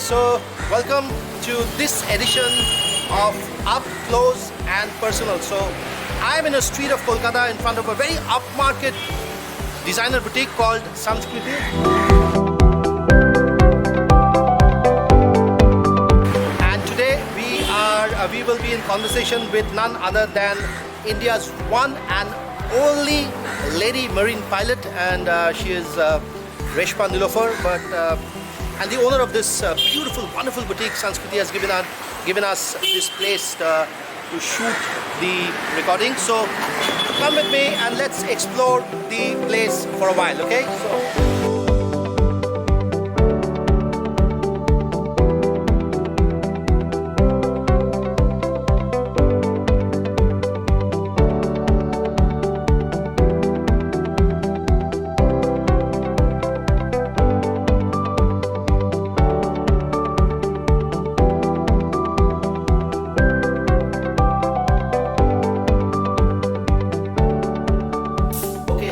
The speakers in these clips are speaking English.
So welcome to this edition of Up Close and Personal. So I'm in a street of Kolkata in front of a very upmarket designer boutique called Sanskriti. And today we will be in conversation with none other than India's one and only lady marine pilot, and she is Reshma Nilofer. And the owner of this beautiful, wonderful boutique, Sanskriti, has given us this place to shoot the recording. So come with me and let's explore the place for a while, okay?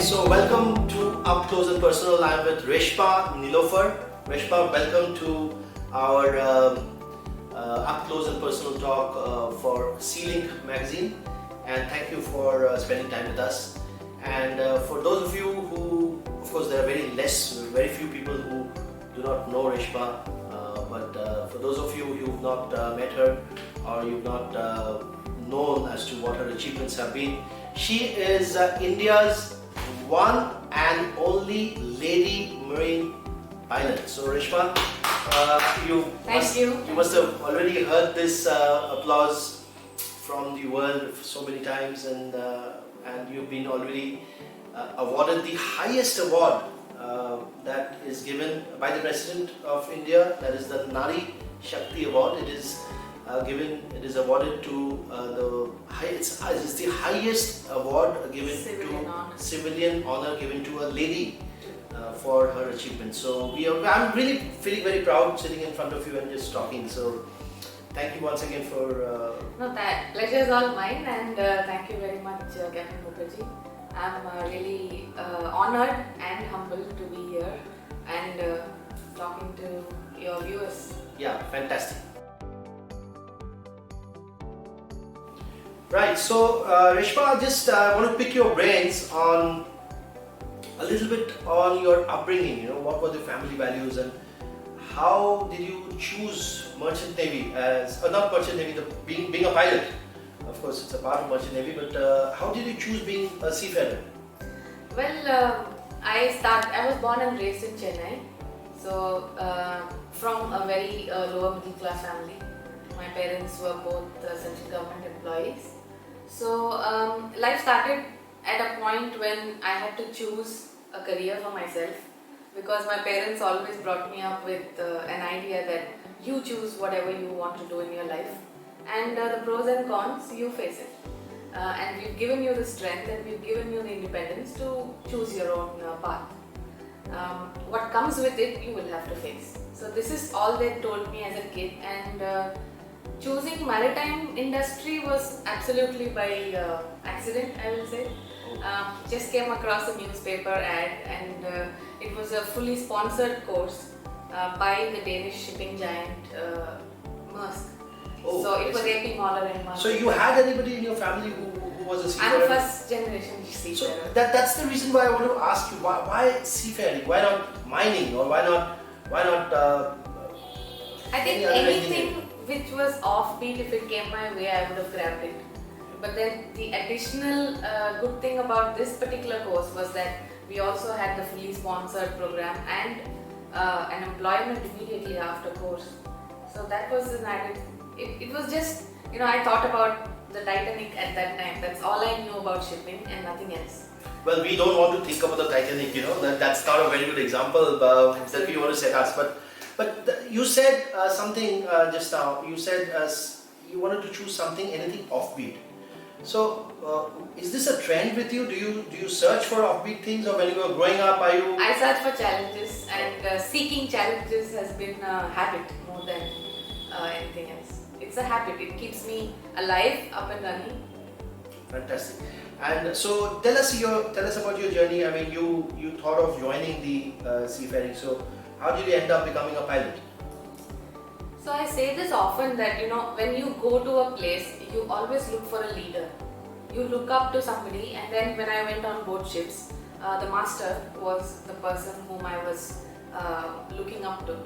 So welcome to Up Close and Personal. I'm with Reshma Nilofer. Reshma, welcome to our Up Close and Personal talk for Sea-Link magazine, and thank you for spending time with us. And for those of you who, of course, there are very few people who do not know Reshma, but for those of you who've not met her or you've not known as to what her achievements have been, she is India's one and only lady marine pilot. So Reshma, you must have already heard this applause from the world so many times, and you've been already awarded the highest award that is given by the President of India, that is the Nari Shakti Award. It is awarded to it's the highest award given civilian honor given to a lady for her achievement. So I'm really feeling very proud sitting in front of you and just talking. So thank you once again for. No, that pleasure is all mine, and thank you very much, Captain Mukherjee. I'm really honored and humbled to be here and talking to your viewers. Yeah, fantastic. Right, so Reshma, just want to pick your brains on a little bit on your upbringing. What were the family values and how did you choose Merchant Navy as, not Merchant Navy, being a pilot? Of course, it's a part of Merchant Navy, but how did you choose being a seafarer? Well, I was born and raised in Chennai, so from a very lower middle class family. My parents were both central government employees. So life started at a point when I had to choose a career for myself, because my parents always brought me up with an idea that you choose whatever you want to do in your life, and the pros and cons, you face it. And we've given you the strength and we've given you the independence to choose your own path. What comes with it, you will have to face. So this is all they told me as a kid, and choosing maritime industry was absolutely by accident, I will say. Just came across a newspaper ad, and it was a fully sponsored course by the Danish shipping giant Maersk. Oh, so it was AP Moller and Maersk. So you had anybody in your family who was a seafarer? I'm a first generation seafarer. So that's the reason why I want to ask you, why seafaring? Why not mining, or why not I think anything which was offbeat, if it came my way, I would have grabbed it. But then the additional good thing about this particular course was that we also had the fully sponsored program and an employment immediately after course. So that was an added. It was just, I thought about the Titanic at that time. That's all I knew about shipping and nothing else. Well, we don't want to think about the Titanic, that's not a very good example that we want to set us. But you said something just now. You said you wanted to choose anything offbeat. So is this a trend with you? Do you search for offbeat things, or when you were growing up, are you? I search for challenges, and seeking challenges has been a habit more than anything else. It's a habit. It keeps me alive, up and running. Fantastic. And so tell us about your journey. I mean, you thought of joining the seafaring. So how did you end up becoming a pilot? So I say this often that when you go to a place, you always look for a leader. You look up to somebody, and then when I went on boat ships, the master was the person whom I was looking up to.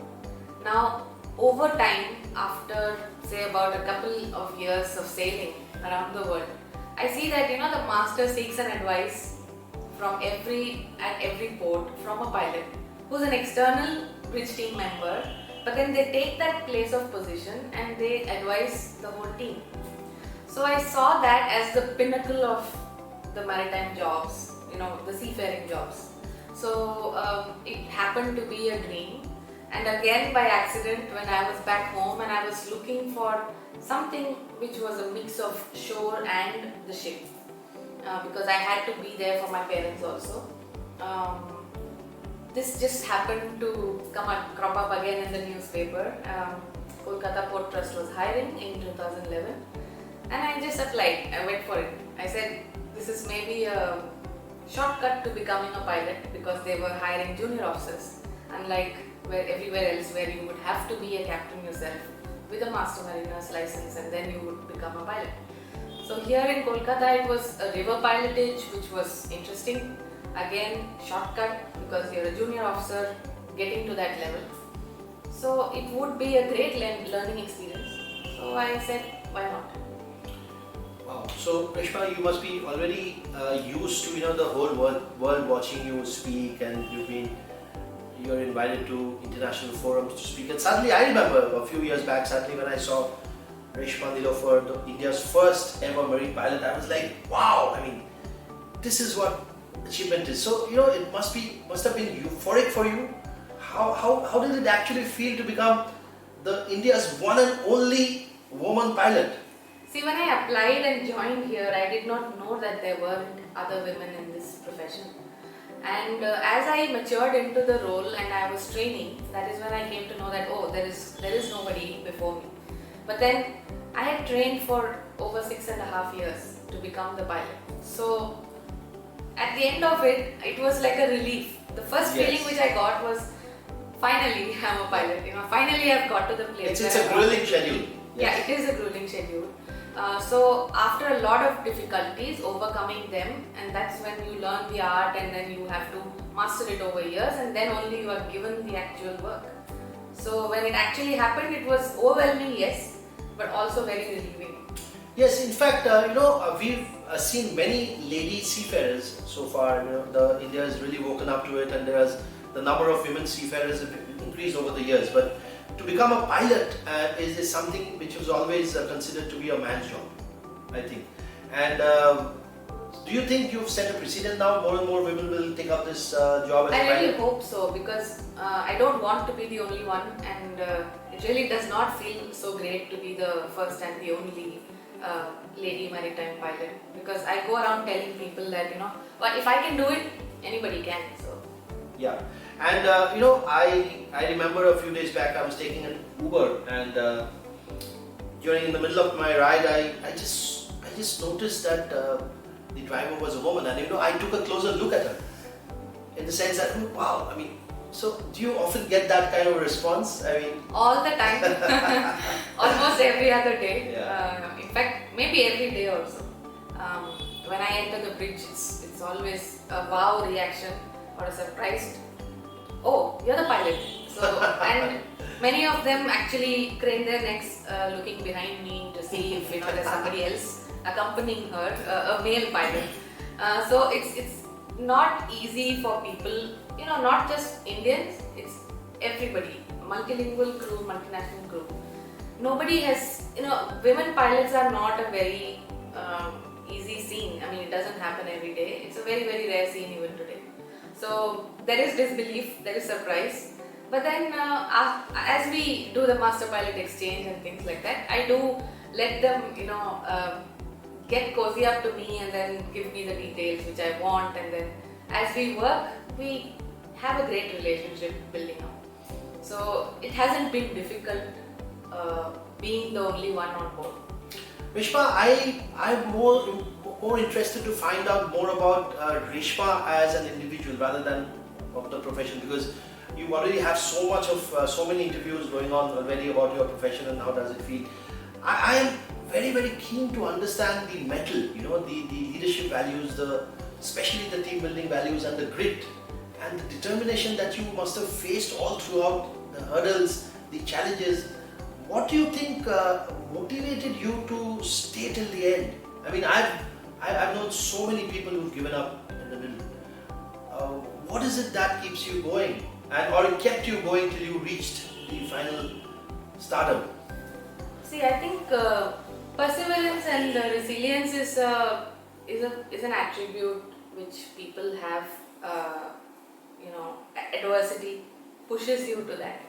Now, over time, after say about a couple of years of sailing around the world, I see that the master seeks an advice from at every port from a pilot who's an external bridge team member, but then they take that place of position and they advise the whole team. So I saw that as the pinnacle of the maritime jobs, the seafaring jobs. So it happened to be a dream, and again by accident when I was back home and I was looking for something which was a mix of shore and the ship, because I had to be there for my parents also. This just happened to crop up again in the newspaper. Kolkata Port Trust was hiring in 2011, and I just applied. I went for it. I said this is maybe a shortcut to becoming a pilot, because they were hiring junior officers, unlike everywhere else where you would have to be a captain yourself with a master mariner's license and then you would become a pilot. So here in Kolkata it was a river pilotage, which was interesting. Again, shortcut because you're a junior officer getting to that level. So it would be a great learning experience. So I said, why not? Wow. So Reshma, you must be already used to the whole world watching you speak, and you're invited to international forums to speak. And suddenly I remember a few years back, suddenly when I saw Reshma Nilofer, India's first ever marine pilot, I was like, wow, I mean, this is what achievement is. So, it must have been euphoric for you. How did it actually feel to become the India's one and only woman pilot? See, when I applied and joined here, I did not know that there weren't other women in this profession. And as I matured into the role and I was training, that is when I came to know that, oh, there is nobody before me. But then I had trained for over 6.5 years to become the pilot. So at the end of it, it was like a relief. The first feeling which I got was, finally I'm a pilot. Finally I've got to the place. It's a grueling schedule. Yeah, it is a grueling schedule. So after a lot of difficulties, overcoming them, and that's when you learn the art, and then you have to master it over years, and then only you are given the actual work. So when it actually happened, it was overwhelming, yes, but also very relieving. Yes, in fact, we've seen many lady seafarers so far. India has really woken up to it, and the number of women seafarers have increased over the years. But to become a pilot is something which was always considered to be a man's job, I think. And do you think you've set a precedent now? More and more women will take up this job as a pilot? I really hope so, because I don't want to be the only one, and it really does not feel so great to be the first and the only lady maritime pilot, because I go around telling people that well, if I can do it, anybody can. So yeah. And I remember a few days back I was taking an Uber, and in the middle of my ride I just noticed that the driver was a woman, and I took a closer look at her, in the sense that, wow, I mean, so do you often get that kind of response? I mean, all the time, almost every other day. Yeah. In fact, maybe every day also. When I enter the bridge, it's always a wow reaction or a surprised, oh, you're the pilot. So, and many of them actually crane their necks looking behind me to see if there's somebody else accompanying her, a male pilot. So it's not easy for people, not just Indians, it's everybody, multilingual crew, multinational crew. Nobody has, women pilots are not a very easy scene. I mean, it doesn't happen every day. It's a very, very rare scene even today. So there is disbelief, there is surprise. But then as we do the master pilot exchange and things like that, I do let them, get cozy up to me and then give me the details which I want, and then as we work, we have a great relationship building up. So it hasn't been difficult being the only one on board. Reshma, I'm more interested to find out more about Reshma as an individual rather than of the profession, because you already have so much of so many interviews going on already about your profession and how does it feel. I am very, very keen to understand the metal, the leadership values, especially the team building values and the grit and the determination that you must have faced all throughout the hurdles, the challenges. What do you think motivated you to stay till the end? I mean, I've known so many people who've given up in the middle. What is it that keeps you going, or it kept you going till you reached the final stardom? See, I think perseverance and resilience is an attribute which people have. Adversity pushes you to that.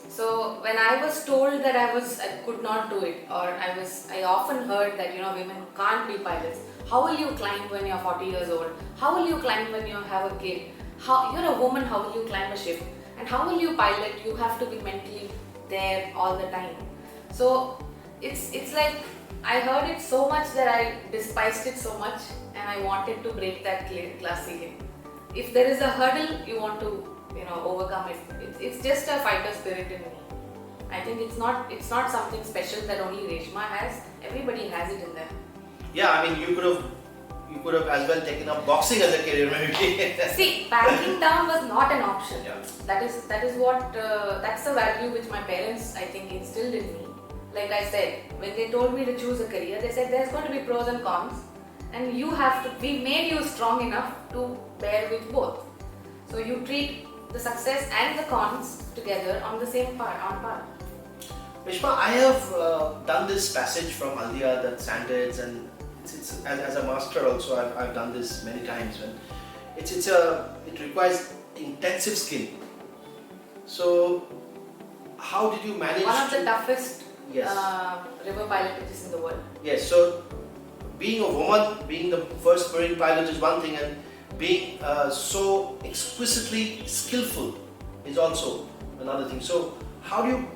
So when I was told that I could not do it, or I often heard that women can't be pilots. How will you climb when you're 40 years old? How will you climb when you have a kid? How you're a woman? How will you climb a ship? And how will you pilot? You have to be mentally there all the time. So it's like I heard it so much that I despised it so much, and I wanted to break that glass ceiling. If there is a hurdle, you want to overcome it. It's just a fighter spirit in me. I think it's not something special that only Reshma has. Everybody has it in them. Yeah, I mean, you could have as well taken up boxing as a career, maybe. See, backing down was not an option. Yeah. That is what that's the value which my parents, I think, instilled in me. Like I said, when they told me to choose a career, they said there's going to be pros and cons, and we made you strong enough to bear with both. So you treat the success and the cons together on the same par. Reshma, I have done this passage from Haldia, that standards, and it's as a master also. I've done this many times. And it requires intensive skill. So how did you manage? One of the toughest Yes. river pilotages in the world. Yes. So being a woman, being the first marine pilot is one thing, and being so exquisitely skillful is also another thing. So how do you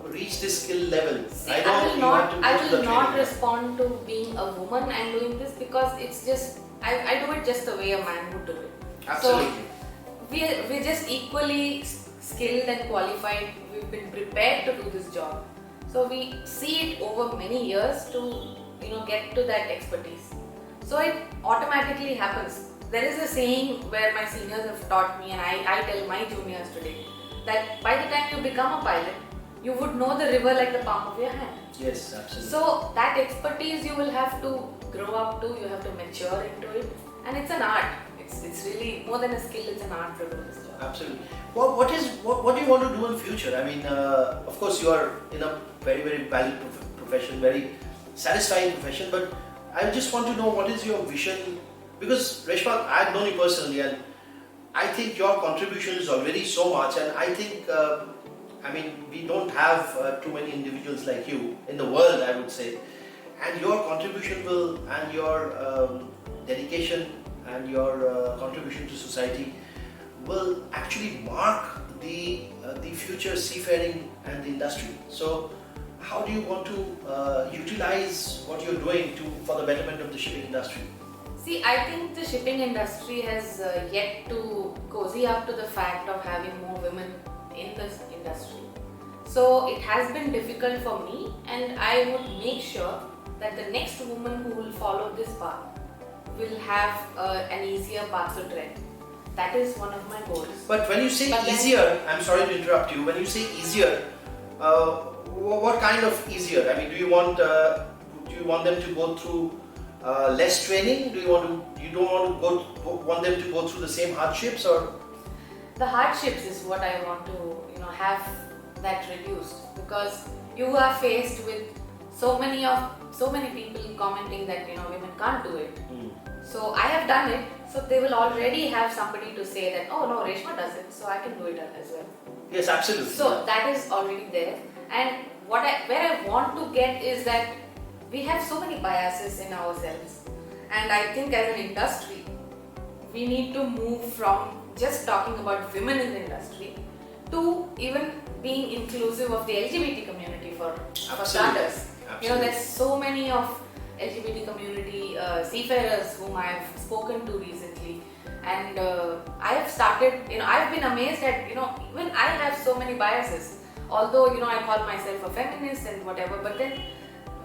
reach this skill level? See, I will not respond to being a woman and doing this, because it's just I do it just the way a man would do it. Absolutely. So we're just equally skilled and qualified. We've been prepared to do this job. So we see it over many years to get to that expertise. So it automatically happens. There is a saying where my seniors have taught me, and I tell my juniors today, that by the time you become a pilot, you would know the river like the palm of your hand. Yes, absolutely. So that expertise you will have to grow up to, you have to mature into it, and it's an art. It's really more than a skill, it's an art to do this job. Absolutely. What do you want to do in future? I mean, of course you are in a very, very valued profession, very satisfying profession, but I just want to know what is your vision, because Reshma, I've known you personally, and I think your contribution is already so much, and I think we don't have too many individuals like you in the world, I would say, and your contribution and your dedication and your contribution to society will actually mark the future seafaring and the industry. So how do you want to utilize what you're doing for the betterment of the shipping industry? See, I think the shipping industry has yet to cozy up to the fact of having more women in this industry. So it has been difficult for me, and I would make sure that the next woman who will follow this path will have an easier path to tread. That is one of my goals. But when you say easier, I'm sorry to interrupt you. When you say easier, what kind of easier? I mean, do you want them to go through less training? You don't want them to go through the same hardships, or? The hardships is what I want to have that reduced, because you are faced with so many people commenting that women can't do it. So I have done it, so they will already have somebody to say that, oh no, Reshma does it, so I can do it as well. Yes, absolutely. So that is already there, and where I want to get is that we have so many biases in ourselves, and I think as an industry we need to move from just talking about women in the industry to even being inclusive of the LGBT community for starters. There's so many of LGBT community seafarers whom I've spoken to recently. And I have started, I've been amazed at, even I have so many biases. Although, I call myself a feminist and whatever, but then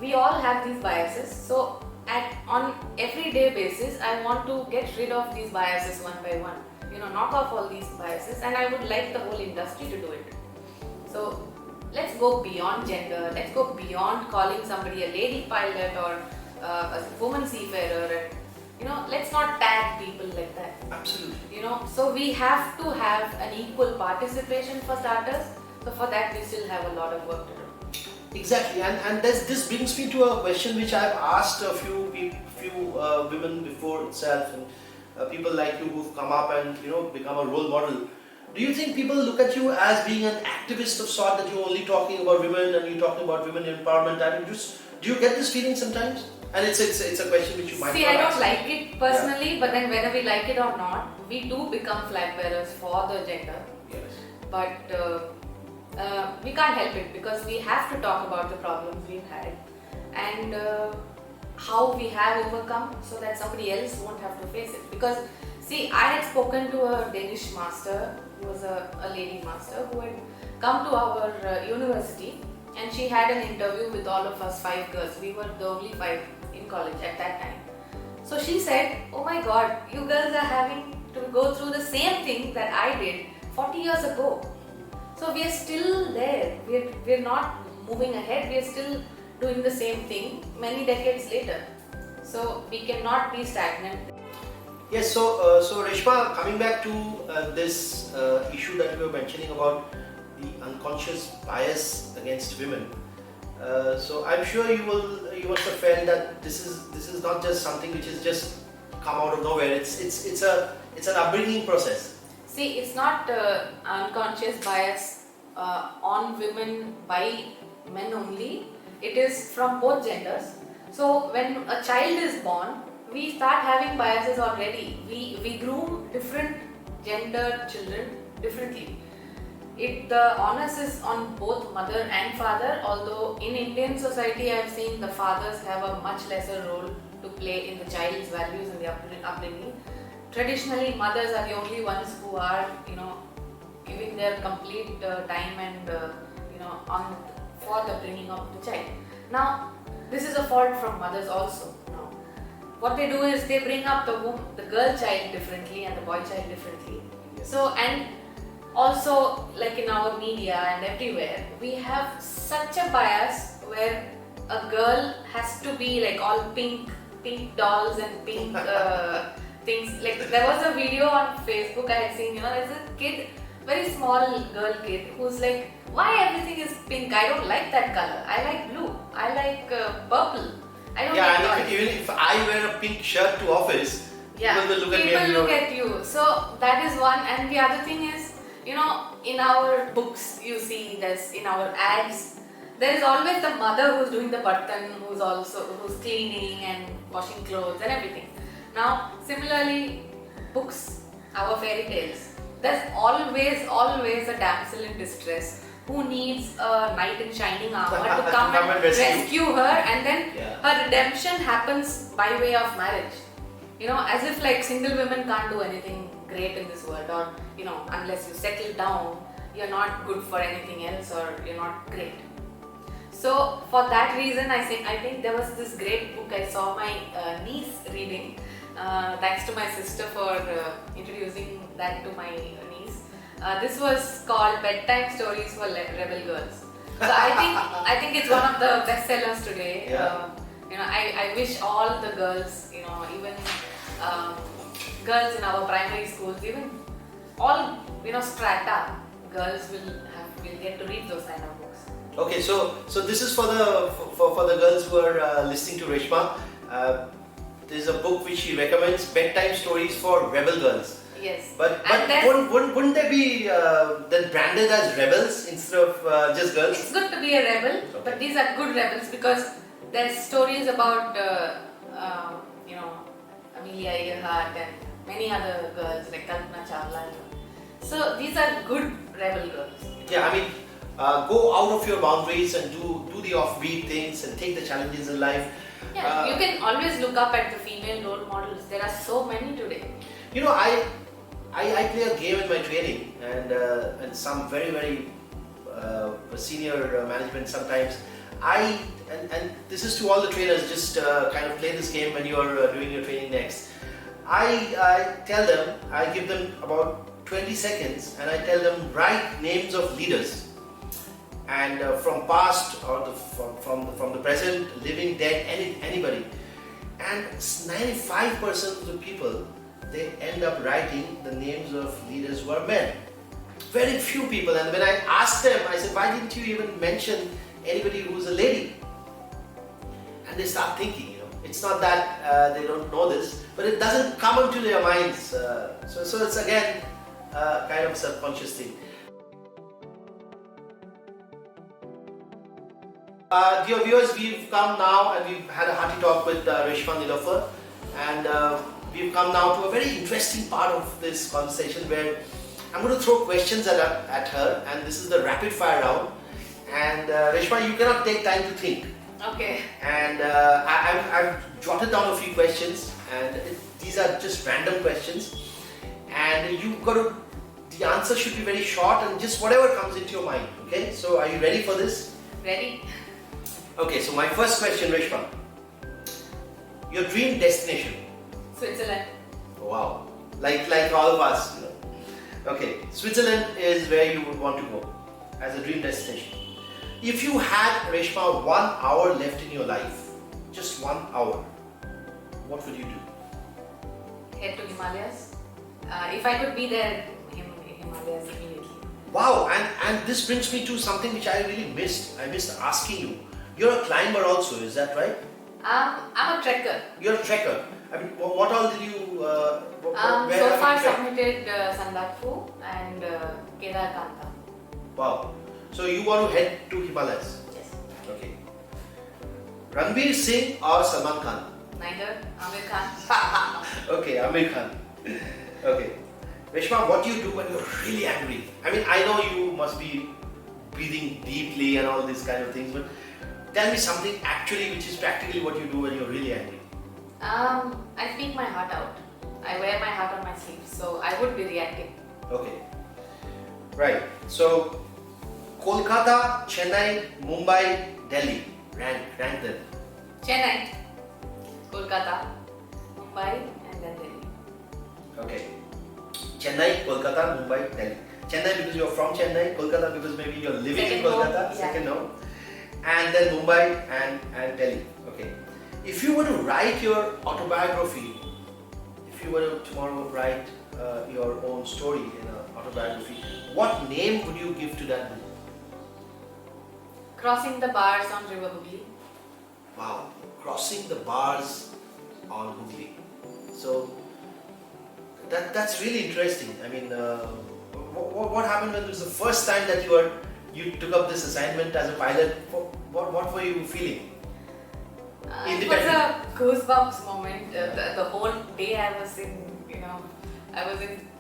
we all have these biases. So on everyday basis, I want to get rid of these biases one by one. Knock off all these biases, and I would like the whole industry to do it. So let's go beyond gender. Let's go beyond calling somebody a lady pilot or a woman seafarer, and let's not tag people like that. Absolutely. So we have to have an equal participation for starters. So for that, we still have a lot of work to do. Exactly, and this brings me to a question which I've asked a few women before itself, and people like you who've come up and become a role model. Do you think people look at you as being an activist of sort, that you're only talking about women and you're talking about women empowerment? I mean, do you get this feeling sometimes? And it's a question which you might see. not I don't answer. like it personally, but then whether we like it or not, we do become flag bearers for the gender. Yes. But we can't help it because we have to talk about the problems we've had and how we have overcome, so that somebody else won't have to face it. Because see, I had spoken to a Danish master who was a lady master who had come to our university, and she had an interview with all of us 5 girls. We were the only 5 in college at that time. So she said, "Oh my God, you girls are having to go through the same thing that I did 40 years ago." So we are still there. We're not moving ahead. We are still doing the same thing many decades later. So we cannot be stagnant. Yes, so Reshma, coming back to this issue that you were mentioning about the unconscious bias against women. So I'm sure you must have felt that this is not just something which is just come out of nowhere. It's an upbringing process. See, it's not unconscious bias on women by men only. It is from both genders. So when a child is born, we start having biases already. We groom different gender children differently. The onus is on both mother and father, although in Indian society I have seen the fathers have a much lesser role to play in the child's values and the upbringing. Traditionally, mothers are the only ones who are, giving their complete time and, for the bringing up the child. Now, this is a fault from mothers also. Now, what they do is they bring up the girl child differently and the boy child differently. Yes. So, and also, like in our media and everywhere, we have such a bias where a girl has to be like all pink dolls and pink things. Like there was a video on Facebook I had seen, there's a kid, very small girl kid, who's like, why everything is pink? I don't like that color. I like blue. I like purple. I don't like Yeah, all. and even if I wear a pink shirt to office, people will look at me and People look at you. So that is one, and the other thing is, in our books you see this, in our ads, there is always the mother who's doing the bartan, who's cleaning and washing clothes and everything. Now, similarly, books, our fairy tales, there's always a damsel in distress who needs a knight in shining armor to come and rescue her, and then her redemption happens by way of marriage. As if like single women can't do anything great in this world, or unless you settle down, you're not good for anything else, or you're not great. So for that reason, I think there was this great book I saw my niece reading. Thanks to my sister for introducing that to my niece. This was called Bedtime Stories for Rebel Girls. So I think it's one of the bestsellers today. Yeah. I wish all the girls, even girls in our primary schools, even all strata, girls will get to read those kind of books. Okay, so this is for the girls who are listening to Reshma. There's a book which she recommends, Bedtime Stories for Rebel Girls. Yes. But And wouldn't they be then branded as rebels instead of just girls? it's good to be a rebel, but these are good rebels because there's stories about Amelia Earhart and many other girls like Kalpana Chawla. So these are good rebel girls. Yeah, I mean, go out of your boundaries and do the offbeat things and take the challenges in life. Yeah, you can always look up at the female role models. There are so many today. You know, I play a game in my training, and some very senior management sometimes. And this is to all the trainers, just kind of play this game when you are doing your training next. I tell them, I give them about 20 seconds and I tell them write names of leaders, and from past or from the present, living, dead, anybody. And 95% of the people, they end up writing the names of leaders who are men. Very few people. And when I asked them, I said, why didn't you even mention anybody who's a lady? And they start thinking, you know, it's not that they don't know this, but it doesn't come into their minds. So it's again kind of a subconscious thing. Dear viewers, we've come now and we've had a hearty talk with Reshma Nilofer, and we've come now to a very interesting part of this conversation where I'm going to throw questions at her, and this is the rapid fire round. And Reshma, you cannot take time to think. Okay. And I've jotted down a few questions, and these are just random questions, and the answer should be very short and just whatever comes into your mind. Okay, so are you ready for this? Ready? Okay, so my first question, Reshma, your dream destination? Switzerland. Wow, like all of us, you know. Okay, Switzerland is where you would want to go as a dream destination. If you had, Reshma, 1 hour left in your life, just 1 hour, what would you do? Head to Himalayas. If I could be there, Himalayas immediately. Wow, and this brings me to something which I really missed. I missed asking you. You're a climber also, is that right? I'm a trekker. You're a trekker. I mean, what all did you? Where So have far you trekked? submitted Sandakphu and Kedarkantha. Wow. So you want to head to Himalayas? Yes. Okay. Ranveer Singh or Salman Khan? Neither. Amir Khan. Okay, Amir Khan. Okay. Reshma, what do you do when you're really angry? I mean, I know you must be breathing deeply and all these kind of things, but tell me something actually which is practically what you do when you're really angry. I speak my heart out. I wear my heart on my sleeve, so I would be reacting. Okay. Right. So, Kolkata, Chennai, Mumbai, Delhi. Rank them. Chennai, Kolkata, Mumbai, and then Delhi. Okay. Chennai, Kolkata, Mumbai, Delhi. Chennai because you're from Chennai, Kolkata because maybe you're living in Second home, Kolkata, yeah. second home, and then Mumbai and Delhi. Okay. If you were to write your autobiography, if you were to tomorrow write your own story in an autobiography, what name would you give to that book? Crossing the bars on River Hooghly. Wow, crossing the bars on Hooghly. So that's really interesting. I mean, what happened when it was the first time that you took up this assignment as a pilot? What were you feeling? It was a goosebumps moment. The whole day I was in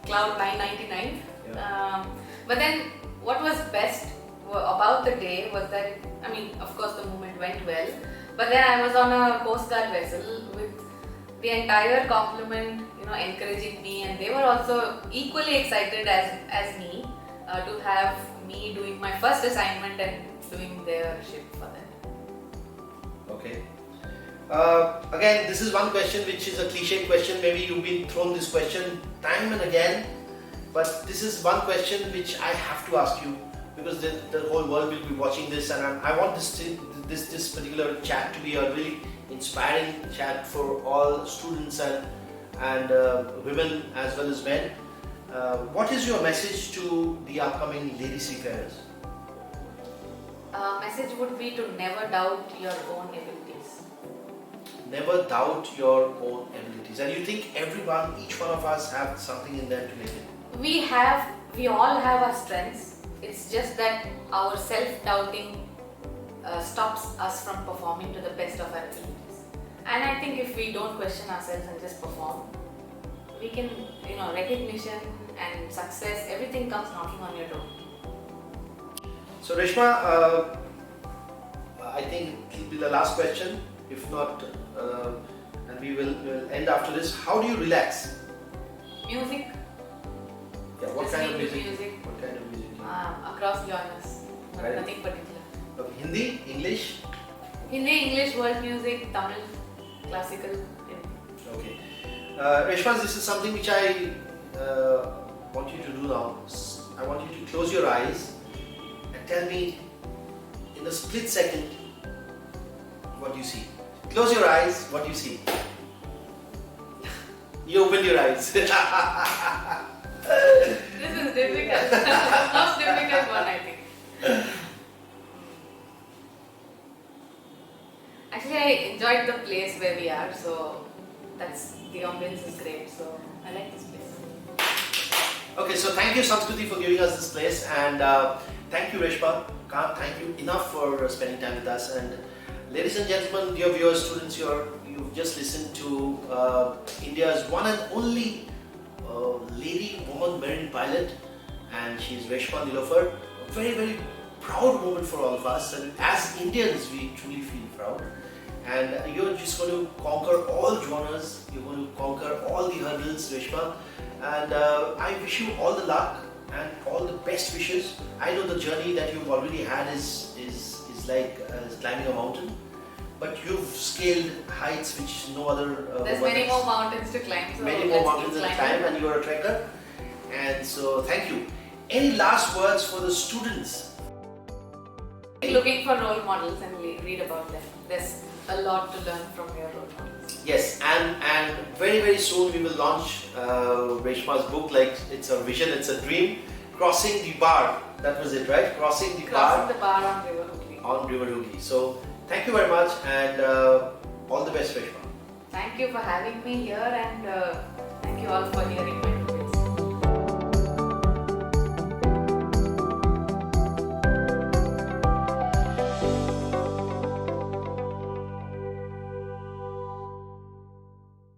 cloud 999. Yeah. But then what was best about the day was that, I mean, of course the movement went well, but then I was on a Coast Guard vessel with the entire complement, encouraging me, and they were also equally excited as me to have me doing my first assignment and doing their ship for them. Okay. Again, this is one question which is a cliche question. Maybe you've been thrown this question time and again, but this is one question which I have to ask you because the whole world will be watching this, and I want this particular chat to be a really inspiring chat for all students and women as well as men. What is your message to the upcoming lady seafarers? Message would be to never doubt your own abilities. Never doubt your own abilities. And you think each one of us have something in them to make it? We all have our strengths. It's just that our self-doubting stops us from performing to the best of our abilities. And I think if we don't question ourselves and just perform, we can, recognition and success, everything comes knocking on your door. So Reshma, I think it will be the last question. If not, and we'll end after this. How do you relax? Music, Yeah, what kind of listening to music? music. What kind of music? Across genres, Right. nothing particular. Okay. Hindi, English. Hindi, English, world music, Tamil, classical. Okay. Reshma, this is something which I want you to do now. I want you to close your eyes and tell me in a split second what you see. Close your eyes, what you see. You opened your eyes. This is difficult. Most difficult one, I think. Actually, I enjoyed the place where we are, so the ambience is great. So I like this place. Okay, so thank you Samskruti for giving us this place, and thank you Reshma. Can't thank you enough for spending time with us. And ladies and gentlemen, dear viewers, students, you've just listened to India's one and only lady woman marine pilot, and she's Reshma Nilofer. A very, very proud moment for all of us, and as Indians we truly feel proud. And you're just going to conquer all genres, you're going to conquer all the hurdles, Reshma. And I wish you all the luck and all the best wishes. I know the journey that you've already had is like climbing a mountain, but you've scaled heights which no other. There's many more mountains to climb. So many more let's mountains keep to climbing. climb, and you're a trekker. And so, thank you. Any last words for the students? Looking for role models and read about them. There's a lot to learn from your role models. Yes, and very, very soon we will launch Reshma's book. Like, it's a vision, it's a dream. Crossing the bar. That was it, right? Crossing the Crossing the bar bar on River Hooghly. on River Hooghly. So, thank you very much, and all the best, Reshma. Thank you for having me here, and thank you all for